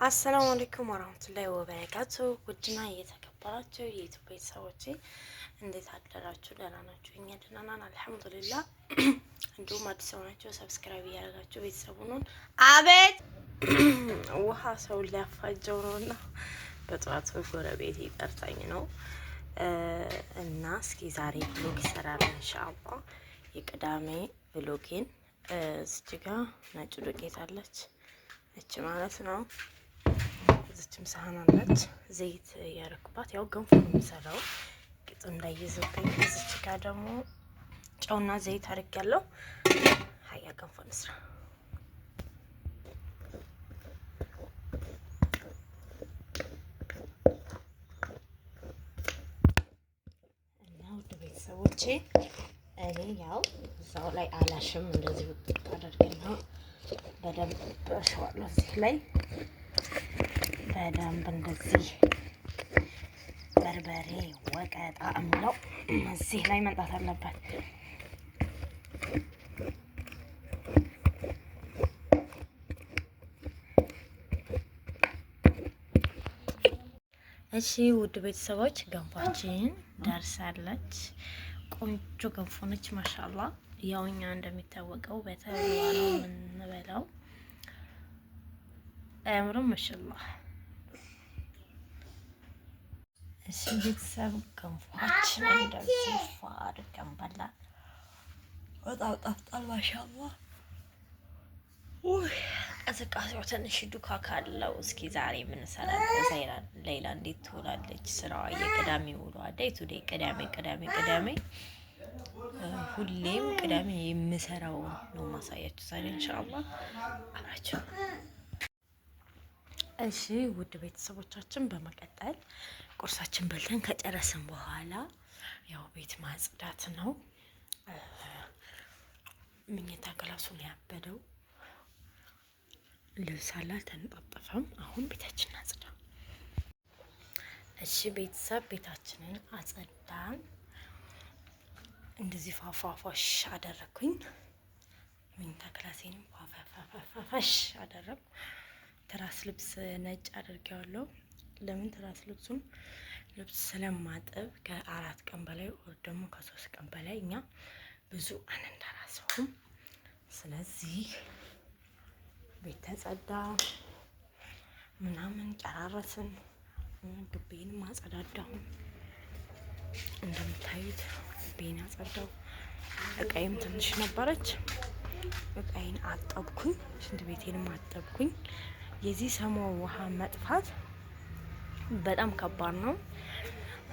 አሰላሙ አለይኩም ወራህመቱላሂ ወበረካቱ። ውድና እየተከበራችሁ የዩቲዩብ ቤተሰቦቼ እንዴት አደራችሁ? ደህና ናችሁ? እኛ ደህና ነን አልሐምዱሊላህ። እንዲሁም አዲስ ሆናችሁ ሰብስክራይብ እያደረጋችሁ ቤተሰቡን አቤት ውሃ ሰው ሊያፋጀው ነውና በጠዋቱ ጎረቤት ይጠርታኝ ነው እና እስኪ ዛሬ ብሎግ ይሰራል ኢንሻአላህ። የቅዳሜ ብሎጌን እዚህ ጋር ነጭ ዱቄት አለች እቺ ማለት ነው። እዚችም ሳህን አለች ዘይት ያረኩባት፣ ያው ገንፎ ነው የምሰራው ቂጡ እንዳይዝብኝ። እዚች ጋር ደግሞ ጨውና ዘይት አድርጌያለሁ። ሀያ ገንፎ እንስራ። እና ውድ ቤተሰቦቼ እኔ ያው እዛው ላይ አላሽም እንደዚህ ውጥጥ አደርግና በደንብ በሸዋለሁ። እዚህ ላይ በደንብ እንደዚህ በርበሬ ወቀጣ እምለው እዚህ ላይ መምጣት አለበት። እሺ ውድ ቤተሰቦች ገንፏችን ደርሳለች። ቆንጆ ገንፎ ነች ማሻአላ። ያው እኛ እንደሚታወቀው በተለይ ነው የምንበላው። አያምርም? ማሻአላ። እሺ ቤተሰብ ገንፏችን እንደዚህ ፋር ገንበላ በጣም ጣፍጣል ማሻአላ። እንቅስቃሴው ትንሽ ዱካ ካለው እስኪ ዛሬ ምን ሰራን? ሌላ እንዴት ትውላለች? ስራዋ የቅዳሜ ውሏ ዴይ ቱ ዴይ ቅዳሜ ሁሌም ቅዳሜ የምሰራው ነው ማሳያችሁ ዛሬ ኢንሻአላህ አብራችሁ። እሺ ውድ ቤተሰቦቻችን በመቀጠል ቁርሳችን በልተን ከጨረስን በኋላ ያው ቤት ማጽዳት ነው። ምኝታ ክላሱን ያበደው ልብስ አልተነጣጠፈም። አሁን ቤታችንን አጽዳ። እሺ ቤተሰብ ቤታችንን አጸዳን። እንደዚህ ፋፋፋሽ አደረኩኝ። ምኝታ ክላሴንም ፋፋፋሽ አደረኩ። ትራስ ልብስ ነጭ አድርጌዋለሁ። ለምን ትራስ ልብሱን ልብስ ስለማጥብ ከ4 ቀን በላይ ወይ ደግሞ ከ3 ቀን በላይ እኛ ብዙ አንንደራሰውም። ስለዚህ ቤት ተጸዳ ምናምን ጨራረስን። ግቤንም አጸዳዳሁ። እንደምታዩት ግቤን አጸዳው። እቃይም ትንሽ ነበረች፣ እቃይን አጠብኩኝ። ሽንት ቤቴንም አጠብኩኝ። የዚህ ሰሞን ውሃ መጥፋት በጣም ከባድ ነው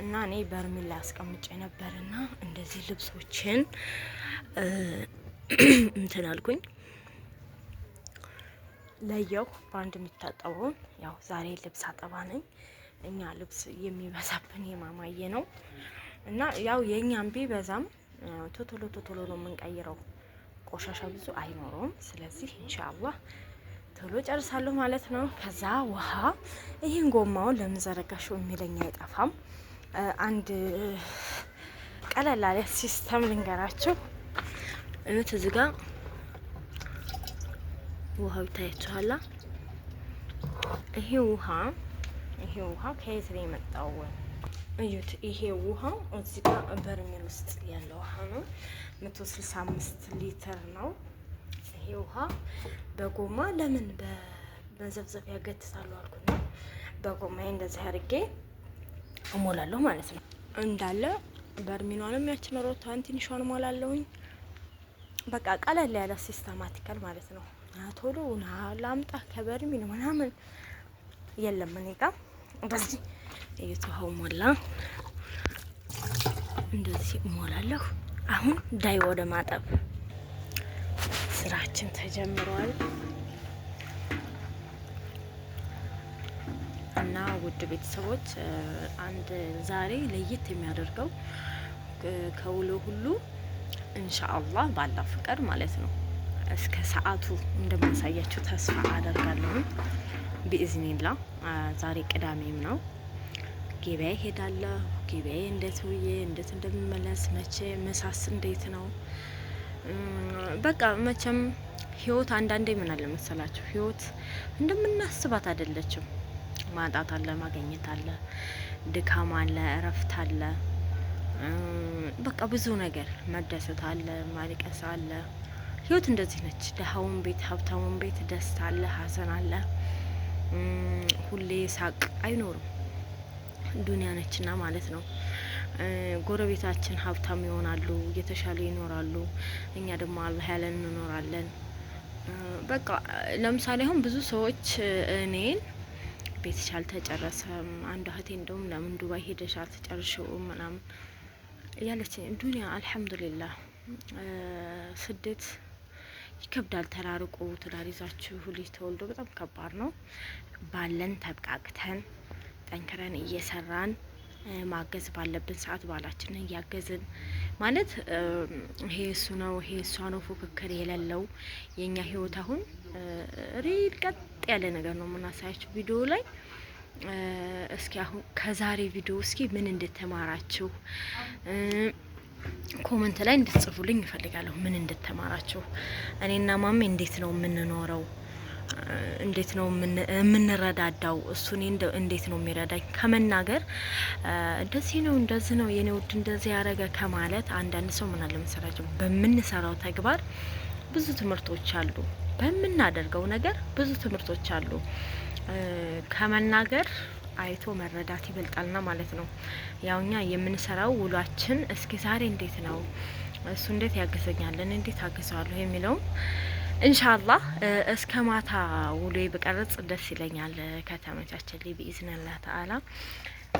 እና እኔ በርሜል ላይ አስቀምጬ ነበርና እንደዚህ ልብሶችን እንትን አልኩኝ ለየው በአንድ የሚታጠበውን። ያው ዛሬ ልብስ አጠባ ነኝ። እኛ ልብስ የሚበዛብን የማማዬ ነው እና ያው የኛም ቢበዛም ቶቶሎ ነው የምንቀይረው። ቆሻሻ ብዙ አይኖረውም። ስለዚህ ኢንሻአላህ ቶሎ ጨርሳለሁ ማለት ነው። ከዛ ውሃ ይሄን ጎማውን ለምን ዘረጋሽው የሚለኝ አይጠፋም። አንድ ቀለል ያለ ሲስተም ልንገራችሁ። እውነት እዚህ ጋር ውሃው ይታያችኋል። ይሄ ውሃ ከየት ነው የመጣው? እዩት። ይሄ ውሃ እዚህ ጋር በርሜል ውስጥ ያለ ውሃ ነው። 165 ሊትር ነው። ይሄ ውሃ በጎማ ለምን በዘብዘብ ያገትታለሁ አልኩና በጎማዬ እንደዚህ አድርጌ እሞላለሁ ማለት ነው። እንዳለ በርሜሏንም ያችን ሮታን ትንሿን እሞላለሁኝ። በቃ ቀለል ያለ ሲስተማቲካል ማለት ነው። ቶሎ ላምጣ ከበርሜል ምናምን የለም። እኔ ጋር በዚህ እየተውሃው ሞላ እንደዚህ እሞላለሁ። አሁን ዳይ ወደ ማጠብ ስራችን ተጀምሯል እና ውድ ቤተሰቦች አንድ ዛሬ ለየት የሚያደርገው ከውሎ ሁሉ ኢንሻአላህ ባላ ፍቃድ ማለት ነው እስከ ሰዓቱ እንደማሳያችሁ ተስፋ አደርጋለሁ ቢኢዝኒላ። ዛሬ ቅዳሜም ነው። ገበያ ሄዳለሁ። ገበያ እንዴት እንደምመለስ መቼ መሳስ እንዴት ነው በቃ መቼም ህይወት አንዳንዴ ምን አለ መሰላችሁ፣ ህይወት እንደምናስባት አይደለችም። ማጣት አለ፣ ማግኘት አለ፣ ድካም አለ፣ እረፍት አለ፣ በቃ ብዙ ነገር መደሰት አለ፣ ማልቀስ አለ። ህይወት እንደዚህ ነች። ደሃውን ቤት ሀብታሙን ቤት ደስታ አለ፣ ሀዘን አለ። ሁሌ ሳቅ አይኖርም። ዱንያ ነችና ማለት ነው። ጎረቤታችን ሀብታም ይሆናሉ፣ እየተሻሉ ይኖራሉ፣ እኛ ደግሞ አላህ ያለን እንኖራለን። በቃ ለምሳሌ አሁን ብዙ ሰዎች እኔን ቤትሽ አልተጨረሰም፣ አንዷ እህቴ እንደውም ለምን ዱባይ ሄደሽ አልተጨርሽውም ምናምን እያለችኝ፣ ዱንያ አልሐምዱሊላህ። ስደት ይከብዳል። ተራርቆ ትዳር ይዛችሁ ልጅ ተወልዶ በጣም ከባድ ነው። ባለን ተብቃቅተን ጠንክረን እየሰራን ማገዝ ባለብን ሰዓት ባላችንን እያገዝን ማለት ይሄ እሱ ነው ይሄ እሷ ነው ፉክክር የሌለው የኛ ህይወት አሁን ሪል ቀጥ ያለ ነገር ነው የምናሳያችሁ ቪዲዮ ላይ። እስኪ አሁን ከዛሬ ቪዲዮ እስኪ ምን እንደተማራችሁ ኮመንት ላይ እንድትጽፉልኝ እፈልጋለሁ። ምን እንደተማራችሁ እኔና ማሜ እንዴት ነው የምንኖረው፣ እንዴት ነው የምንረዳዳው፣ እሱ እንዴት ነው የሚረዳኝ ከመናገር እንደዚህ ነው የኔ ውድ እንደዚህ ያረገ ከማለት አንዳንድ ሰው ምን አለ መሰላችሁ በምንሰራው ተግባር ብዙ ትምህርቶች አሉ፣ በምናደርገው ነገር ብዙ ትምህርቶች አሉ። ከመናገር አይቶ መረዳት ይበልጣልና ማለት ነው። ያውኛ የምንሰራው ውሏችን እስኪ ዛሬ እንዴት ነው እሱ እንዴት ያገዘኛለን እንዴት አግዘዋለሁ የሚለው ኢንሻአላህ እስከ ማታ ውሎ በቀረጽ ደስ ይለኛል ከተመቻቸልኝ ቢኢዝኒላህ ተዓላ።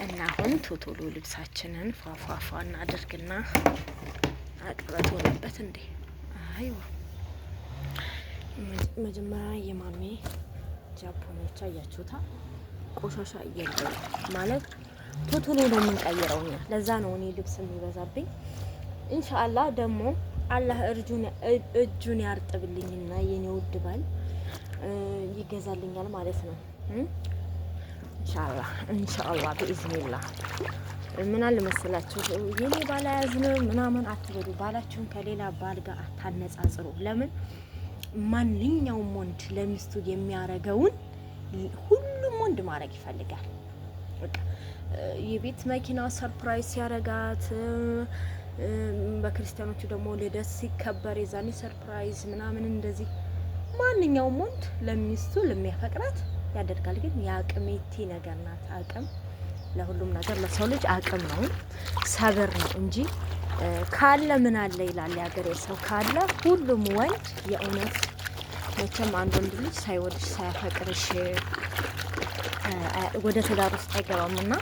እና አሁን ቶቶሎ ልብሳችንን ፏፏፏ እናድርግና አቅበት ሆነበት እንዴ አይዋ መጀመሪያ የማሜ ጃፖኖች አያችሁታ ቆሻሻ እየለው ማለት ቶቶሎ ነው የምንቀይረው እኛ። ለዛ ነው እኔ ልብስ የሚበዛብኝ። ኢንሻአላህ ደግሞ አላህ እጁን ያርጥብልኝና የኔ ውድ ባል ይገዛልኛል ማለት ነው። ኢንሻአላህ በኢዝኒላህ። ምን አለ መሰላችሁ የኔ ባል ያዝነ ምናምን አትበሉ። ባላችሁን ከሌላ ባል ጋር አታነጻጽሩ። ለምን ማንኛውም ወንድ ለሚስቱ የሚያረገውን ሁሉም ወንድ ማድረግ ይፈልጋል። በቃ የቤት መኪና ሰርፕራይዝ ያረጋት፣ በክርስቲያኖቹ ደግሞ ልደት ሲከበር የዛኔ ሰርፕራይዝ ምናምን እንደዚህ ማንኛውም ወንድ ለሚስቱ ለሚያፈቅራት ያደርጋል። ግን የአቅሜቲ ነገር ናት። አቅም ለሁሉም ነገር ለሰው ልጅ አቅም ነው፣ ሰብር ነው እንጂ ካለ ምን አለ ይላል ያገሬ ሰው። ካለ ሁሉም ወንድ የእውነት መቼም አንድ ወንድ ልጅ ሳይወድሽ ሳያፈቅርሽ ወደ ትዳር ውስጥ አይገባም። እና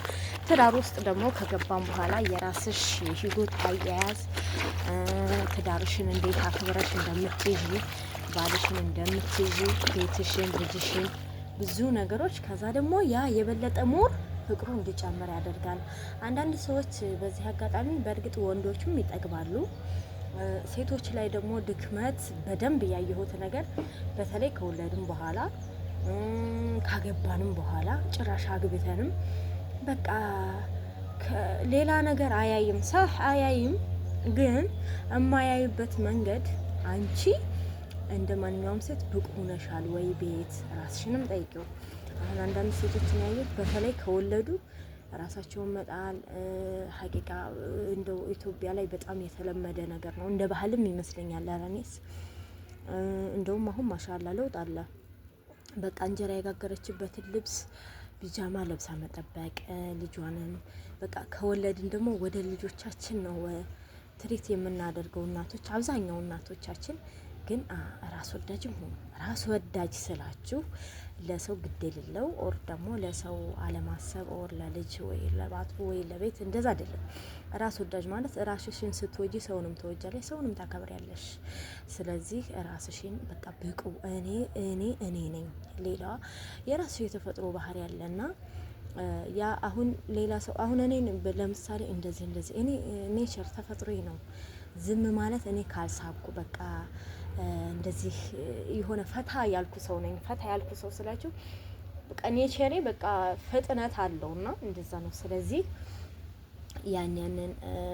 ትዳር ውስጥ ደግሞ ከገባም በኋላ የራስሽ የህይወት አያያዝ ትዳርሽን እንዴት አክብረሽ እንደምትይዢ፣ ባልሽን እንደምትይዢ፣ ቤትሽን፣ ልጅሽን ብዙ ነገሮች ከዛ ደግሞ ያ የበለጠ ሞር ፍቅሩ እንዲጨምር ያደርጋል። አንዳንድ ሰዎች በዚህ አጋጣሚ በእርግጥ ወንዶችም ይጠግባሉ። ሴቶች ላይ ደግሞ ድክመት በደንብ ያየሁት ነገር በተለይ ከወለድም በኋላ ካገባንም በኋላ ጭራሽ አግብተንም በቃ ሌላ ነገር አያይም። ሰህ አያይም፣ ግን የማያዩበት መንገድ አንቺ እንደ ማንኛውም ሴት ብቁ ነሻል ወይ? ቤት ራስሽንም ጠይቂው። አሁን አንዳንድ ሴቶችን ያዩት በተለይ ከወለዱ ራሳቸውን መጣል ሀቂቃ እንደው ኢትዮጵያ ላይ በጣም የተለመደ ነገር ነው፣ እንደ ባህልም ይመስለኛል። ለራኔስ እንደውም አሁን ማሻአላ ለውጥ አለ። በቃ እንጀራ የጋገረችበትን ልብስ ቢጃማ ለብሳ መጠበቅ ልጇንም በቃ ከወለድን ደግሞ ወደ ልጆቻችን ነው ትሪት የምናደርገው እናቶች፣ አብዛኛው እናቶቻችን ግን ራስ ወዳጅም ሆኑ። ራስ ወዳጅ ስላችሁ ለሰው ግድ የሌለው ኦር ደግሞ ለሰው አለማሰብ ኦር ለልጅ ወይ ለባቱ ወይ ለቤት እንደዛ አይደለም። ራስ ወዳጅ ማለት ራስሽን ስትወጂ ሰውንም ትወጃለሽ፣ ሰውንም ታከብሪያለሽ። ስለዚህ ራስሽን በቃ ብቁ እኔ ነኝ። ሌላ የራሱ የተፈጥሮ ባህሪ ያለና ያ አሁን ሌላ ሰው አሁን እኔ ለምሳሌ እንደዚህ እኔ ኔቸር ተፈጥሮዬ ነው ዝም ማለት። እኔ ካልሳብኩ በቃ እንደዚህ የሆነ ፈታ ያልኩ ሰው ነኝ። ፈታ ያልኩ ሰው ስላችሁ በቃ ኔቸሬ በቃ ፍጥነት አለውና እንደዛ ነው። ስለዚህ ያንን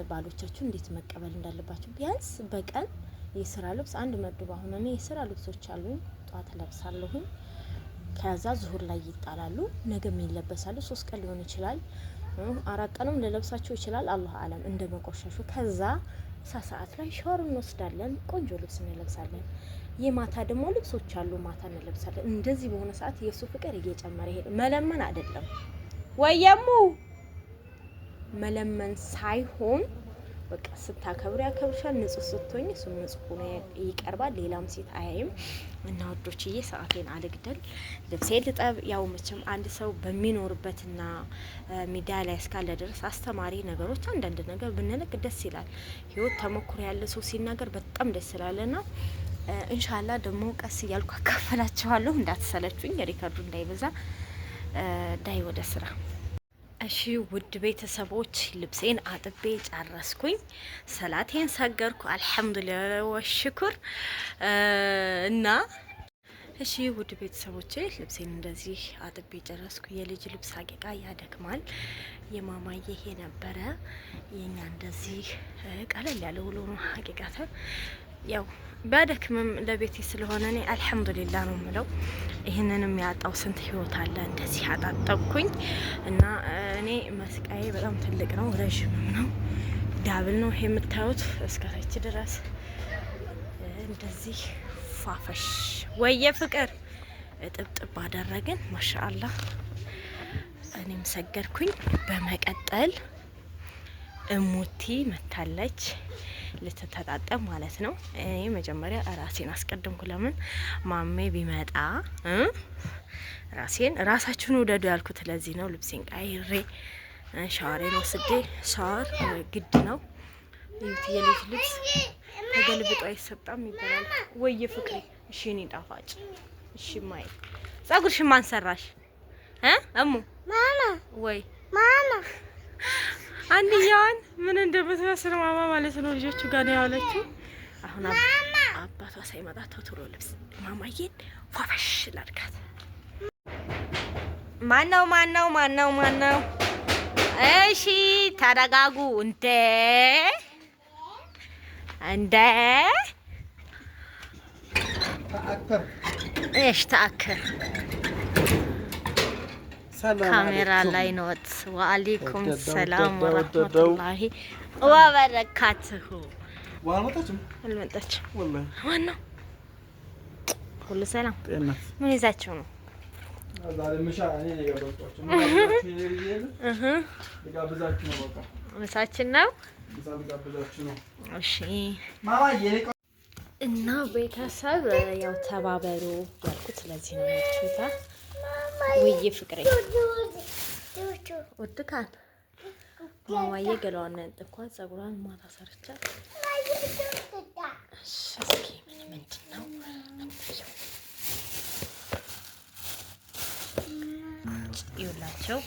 ባሎቻችሁ እንዴት መቀበል እንዳለባችሁ ቢያንስ በቀን የስራ ልብስ አንድ መድብ አሁን እኔ የስራ ልብሶች አሉኝ ጧት ለብሳለሁ ከዛ ዙሁር ላይ ይጣላሉ ነገም ይለበሳሉ 3 ቀን ሊሆን ይችላል 4 ቀንም ለለብሳቸው ይችላል አላህ አለም እንደመቆሸሹ ከዛ ሰዓት ላይ ሻወር እንወስዳለን ቆንጆ ልብስ እንለብሳለን የማታ ደግሞ ልብሶች አሉ ማታ እንለብሳለን እንደዚህ በሆነ ሰዓት የሱ ፍቅር እየጨመረ ይሄድ መለመን አይደለም ወየሙ መለመን ሳይሆን በቃ ስታከብሩ ያከብርሻል ንጹህ ስትሆኝ እሱም ንጹህ ሆኖ ይቀርባል ሌላም ሴት አያይም እና ወዶችዬ ሰዓቴን አልግደል ልብሴን ልጠብ ያው መቼም አንድ ሰው በሚኖርበትና ሚዲያ ላይ እስካለ ድረስ አስተማሪ ነገሮች አንዳንድ ነገር ብንልክ ደስ ይላል ህይወት ተሞክሮ ያለ ሰው ሲናገር በጣም ደስ ይላልና ኢንሻአላህ ደግሞ ቀስ እያልኩ አካፈላችኋለሁ እንዳትሰለቹኝ ሪከርዱ እንዳይበዛ ዳይ ወደ ስራ እሺ ውድ ቤተሰቦች ልብሴን አጥቤ ጨረስኩኝ ሰላቴን ሰገርኩ አልহামዱሊላህ ወሽኩር እና እሺ ውድ ቤተሰቦቼ ልብሴን እንደዚህ አጥቤ ጨረስኩ የልጅ ልብስ ሀቂቃ ያደክማል የማማዬ ይሄ ነበረ የኛ እንደዚህ ቀለል ያለ ውሎ ነው ሀቂቃታ ያው ባደክምም ለቤቴ ስለሆነ እኔ አልহামዱሊላህ ነው የምለው ይሄንንም ያጣው ስንት ህይወት አለ እንደዚህ አጣጣብኩኝ እና እኔ መስቃዬ በጣም ትልቅ ነው ረጅምም ነው ዳብል ነው ይሄ የምታዩት እስከታች ድረስ እንደዚህ ፋፈሽ ወየ ፍቅር እጥብጥብ አደረግን ማሻአላህ እኔም ሰገርኩኝ በመቀጠል እሙቲ መታለች ልትተጣጣም ማለት ነው እኔ መጀመሪያ ራሴን አስቀድምኩ ለምን ማሜ ቢመጣ ራሳችሁን ወደዱ ያልኩት ለዚህ ነው ልብሴን ቀይሬ ሻወሬን ወስጄ ሻወር ግድ ነው የልጅ ልብስ ተገልብጦ አይሰጣም ይባላል ወይ ፍቅሬ እሺ እኔ ጣፋጭ እሺ ማይ ጸጉርሽ ማን ሰራሽ እሙ ማማ ወይ ማማ አንዲያውን ምን እንደምትመስል ማማ ማለት ነው ልጆቹ ጋር ነው ያለችው አሁን አባቷ ሳይመጣ ቶሎ ልብስ ማማዬን ፏፈሽ ላድርጋት ማነው እሺ ተረጋጉ እንደ ተአከር ካሜራ ላይ ነው ወአለይኩም ሰላም ወራህመቱላሂ ወበረካቱሁ አልመጣችም ወላሂ ዋናው ሁሉ ሰላም ምን ይዛችሁ ነው ዛሬ እኔ ነገርኳችሁ ልጋብዛችሁ ነው በቃ ምሳችን ነው ልጋብዛችሁ ነው እሺ ማማዬ እና ቤተሰብ ያው ተባበሩ ያልኩት ስለዚህ ነው ያልኩት ወይ ፍቅሬ ወድካን ማማዬ ገላዋን እንጥኳን ጸጉሯን ማታ ሰርቻት እስኪ ምንድነው ይውላቸው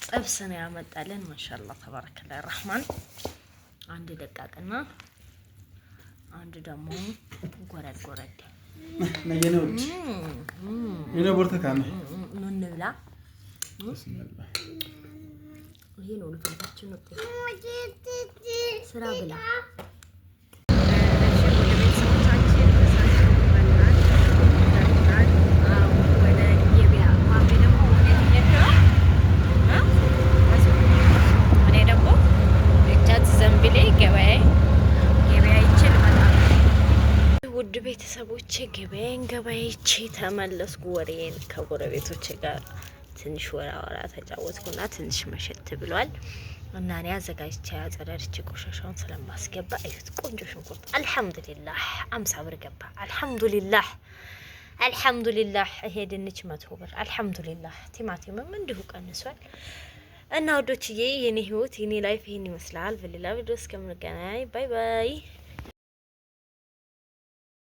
ጥብስ ነው ያመጣልን ማሻአላህ ተባረከላህ ረህማን አንድ ደቃቅና አንድ ደግሞ ጎረድ ነገነውት ይሄ ቦርተካነ ምን እንብላ ይሄ ነው ልፋታችን ነው ስራ ብላ ውድ ቤተሰቦቼ ገበያይቼ ተመለስኩ ወሬን ከጎረቤቶቼ ጋር ትንሽ ወራ ተጫወትኩና ትንሽ መሸት ብሏል እና እኔ አዘጋጅቼ አጸዳድቼ ቆሻሻውን ስለማስገባ እዩት ቆንጆ ሽንኩርት አልহামዱሊላህ 50 ብር ገባ አልহামዱሊላህ ይሄ ድንች 100 ብር አልহামዱሊላህ ቲማቲምም እንዲሁ ቀንሷል እና ወዶችዬ የኔ ህይወት የኔ ላይፍ ይሄን ይመስላል በሌላ ቪዲዮ እስከምንገናኝ ባይ ባይ